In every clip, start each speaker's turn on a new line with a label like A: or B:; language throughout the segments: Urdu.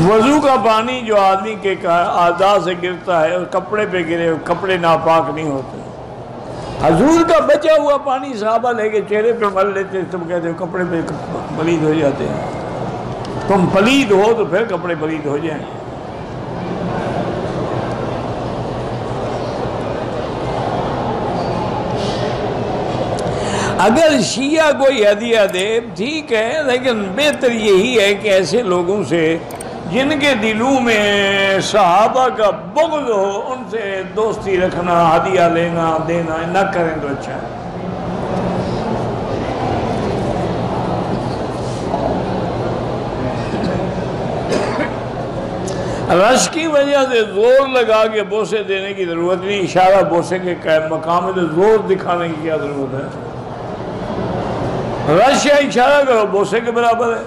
A: وضو کا پانی جو آدمی کے اعضاء سے گرتا ہے اور کپڑے پہ گرے کپڑے ناپاک نہیں ہوتے. حضور کا بچا ہوا پانی صحابہ لے کے چہرے پہ مل لیتے، تم کہتے ہو کپڑے پہ پلید ہو جاتے ہیں. تم پلید ہو تو پھر کپڑے پلید ہو جائیں. اگر شیعہ کوئی ہدیہ دے ٹھیک ہے، لیکن بہتر یہی ہے کہ ایسے لوگوں سے جن کے دلوں میں صحابہ کا بغض ہو ان سے دوستی رکھنا، ہدیہ لینا دینا نہ کریں تو اچھا ہے. رش کی وجہ سے زور لگا کے بوسے دینے کی ضرورت نہیں. اشارہ بوسے کے مقام میں تو زور دکھانے کی کیا ضرورت ہے؟ رش یا اشارہ کرو بوسے کے برابر ہے.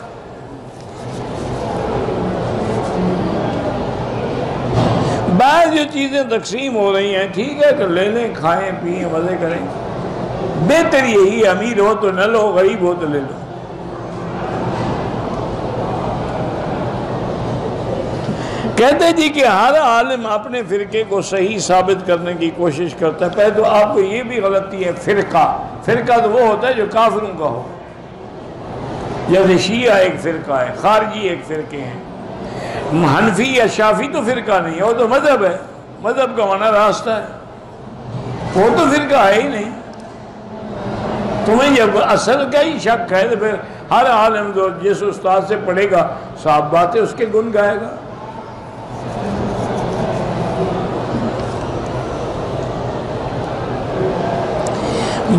A: بعض جو چیزیں تقسیم ہو رہی ہیں ٹھیک ہے کہ لے لیں، کھائیں پئیں مزے کریں. بہتر یہی ہے امیر ہو تو نہ لو، غریب ہو تو لے لو. کہتے جی کہ ہر عالم اپنے فرقے کو صحیح ثابت کرنے کی کوشش کرتا ہے. پہلے تو آپ کو یہ بھی غلطی ہے فرقہ تو وہ ہوتا ہے جو کافروں کا ہو. جیسے شیعہ ایک فرقہ ہے، خارجی ایک فرقے ہیں. حنفی یا شافی تو فرقہ نہیں ہے، وہ تو مذہب ہے. مذہب کا معنی راستہ ہے، وہ تو فرقہ ہے ہی نہیں. تمہیں جب اصل کا ہی شک ہے تو پھر ہر عالم جو جس استاد سے پڑھے گا صاحب باتیں اس کے گن گائے گا.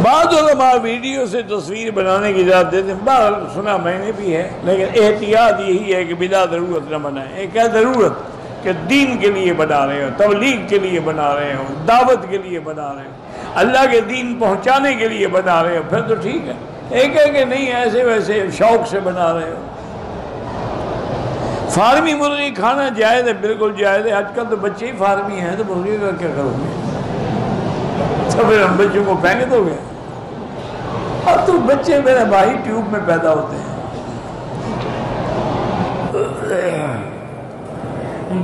A: بعض علماء ویڈیو سے تصویر بنانے کی اجازت دیتے ہیں. بعض سنا میں نے بھی ہے، لیکن احتیاط یہی ہے کہ بلا ضرورت نہ بنائیں. ایک ہے ضرورت کہ دین کے لیے بنا رہے ہو، تبلیغ کے لیے بنا رہے ہو، دعوت کے لیے بنا رہے ہو، اللہ کے دین پہنچانے کے لیے بنا رہے ہو، پھر تو ٹھیک ہے. ایک ہے کہ نہیں ایسے ویسے شوق سے بنا رہے ہو. فارمی مرغی کھانا جائز ہے، بالکل جائز ہے. آج کل تو بچے ہی فارمی ہیں تو مرغی کا کیا کرو گے؟ تو پھر ہم بچوں کو پھینک دو گے؟ اب تو بچے میرے بھائی ٹیوب میں پیدا ہوتے ہیں.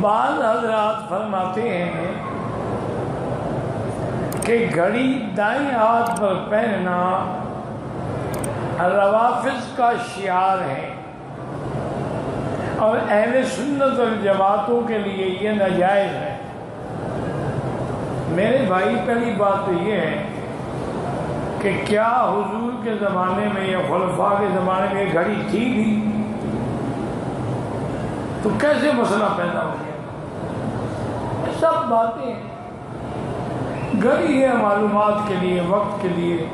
A: بعض حضرات فرماتے ہیں کہ گھڑی دائیں ہاتھ پر پہننا روافض کا شعار ہے اور اہل سنت والجماعتوں کے لیے یہ ناجائز ہے. میرے بھائی پہلی بات تو یہ ہے کہ کیا حضور کے زمانے میں یا خلفاء کے زمانے میں یہ گھڑی تھی بھی؟ تو کیسے مسئلہ پیدا ہو گیا؟ یہ سب باتیں گھڑی ہے معلومات کے لیے، وقت کے لیے.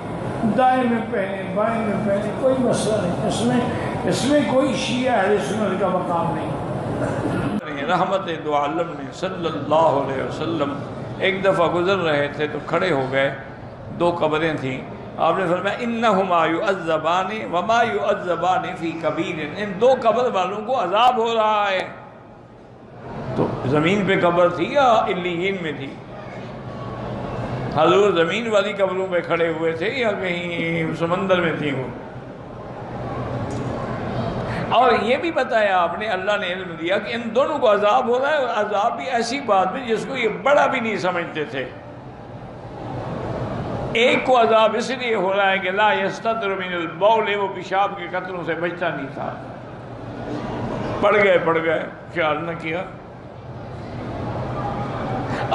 A: دائیں میں پہنے بائیں میں پہنے کوئی مسئلہ نہیں. اس میں کوئی شیعہ اہل سنت کا مقام نہیں. رحمت دو عالم نے صلی اللہ علیہ وسلم ایک دفعہ گزر رہے تھے تو کھڑے ہو گئے. دو قبریں تھیں. آپ نے فرمایا انہما یعذبان وما یعذبان فی کبیر. ان دو قبر والوں کو عذاب ہو رہا ہے. تو زمین پہ قبر تھی یا علیین میں تھی؟ حضور زمین والی قبروں پہ کھڑے ہوئے تھے یا کہیں سمندر میں تھی وہ؟ اور یہ بھی بتایا آپ نے، اللہ نے علم دیا کہ ان دونوں کو عذاب ہو رہا ہے. اور عذاب بھی ایسی بات میں جس کو یہ بڑا بھی نہیں سمجھتے تھے. ایک کو عذاب اس لیے ہو رہا ہے کہ لا یستتر من البول، وہ پیشاب کے قطروں سے بچتا نہیں تھا. پڑ گئے خیال نہ کیا.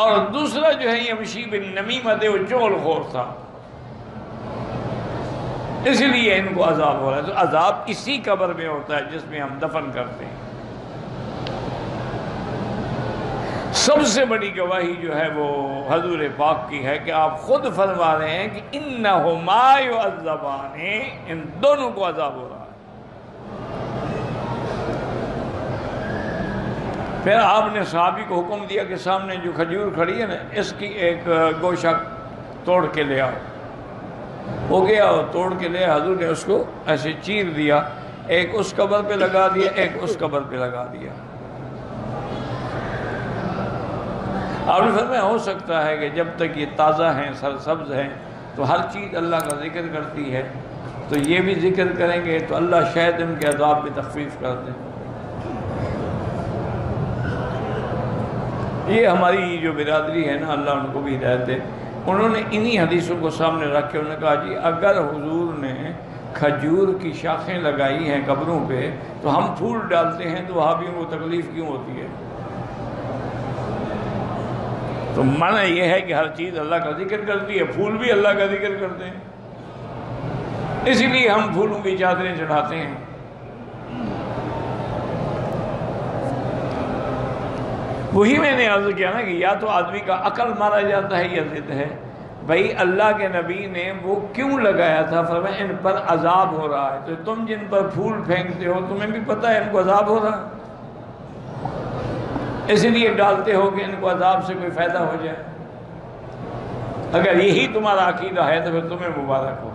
A: اور دوسرا جو ہے یمشی بالنمیمۃ، وہ چغل خور تھا، اس لیے ان کو عذاب ہو رہا ہے. تو عذاب اسی قبر میں ہوتا ہے جس میں ہم دفن کرتے ہیں. سب سے بڑی گواہی جو ہے وہ حضور پاک کی ہے کہ آپ خود فرما رہے ہیں کہ انہما یعذبان، ان دونوں کو عذاب ہو رہا ہے. پھر آپ نے صحابی کو حکم دیا کہ سامنے جو کھجور کھڑی ہے نا، اس کی ایک گوشہ توڑ کے لے آؤ. ہو گیا اور توڑ کے لے. حضور نے اس کو ایسے چیر دیا، ایک اس قبر پہ لگا دیا، ایک اس قبر پہ لگا دیا. آپ نے فرمایا ہو سکتا ہے کہ جب تک یہ تازہ ہیں، سرسبز ہیں، تو ہر چیز اللہ کا ذکر کرتی ہے، تو یہ بھی ذکر کریں گے تو اللہ شاید ان کے عذاب میں تخفیف کر دیں. یہ ہماری جو برادری ہے نا، اللہ ان کو بھی ہدایت دے، انہوں نے انہی حدیثوں کو سامنے رکھ کے انہوں نے کہا جی اگر حضور نے کھجور کی شاخیں لگائی ہیں قبروں پہ تو ہم پھول ڈالتے ہیں تو وہابیوں کو تکلیف کیوں ہوتی ہے؟ تو معنی یہ ہے کہ ہر چیز اللہ کا ذکر کرتی ہے، پھول بھی اللہ کا ذکر کرتے ہیں، اسی لیے ہم پھولوں کی چادریں چڑھاتے ہیں۔ وہی میں نے عرض کیا نا کہ یا تو آدمی کا عقل مارا جاتا ہے یا ضد ہے۔ بھائی اللہ کے نبی نے وہ کیوں لگایا تھا؟ فرمایا ان پر عذاب ہو رہا ہے، تو تم جن پر پھول پھینکتے ہو تمہیں بھی پتہ ہے ان کو عذاب ہو رہا ہے، اس لیے ڈالتے ہو کہ ان کو عذاب سے کوئی فائدہ ہو جائے۔ اگر یہی تمہارا عقیدہ ہے تو پھر تمہیں مبارک ہو۔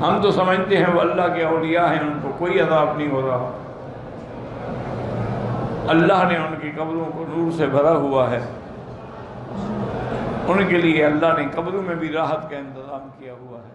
A: ہم تو سمجھتے ہیں وہ اللہ کے اولیاء ہیں، ان کو کوئی عذاب نہیں ہو رہا، اللہ نے ان کی قبروں کو نور سے بھرا ہوا ہے، ان کے لیے اللہ نے قبروں میں بھی راحت کا انتظام کیا ہوا ہے۔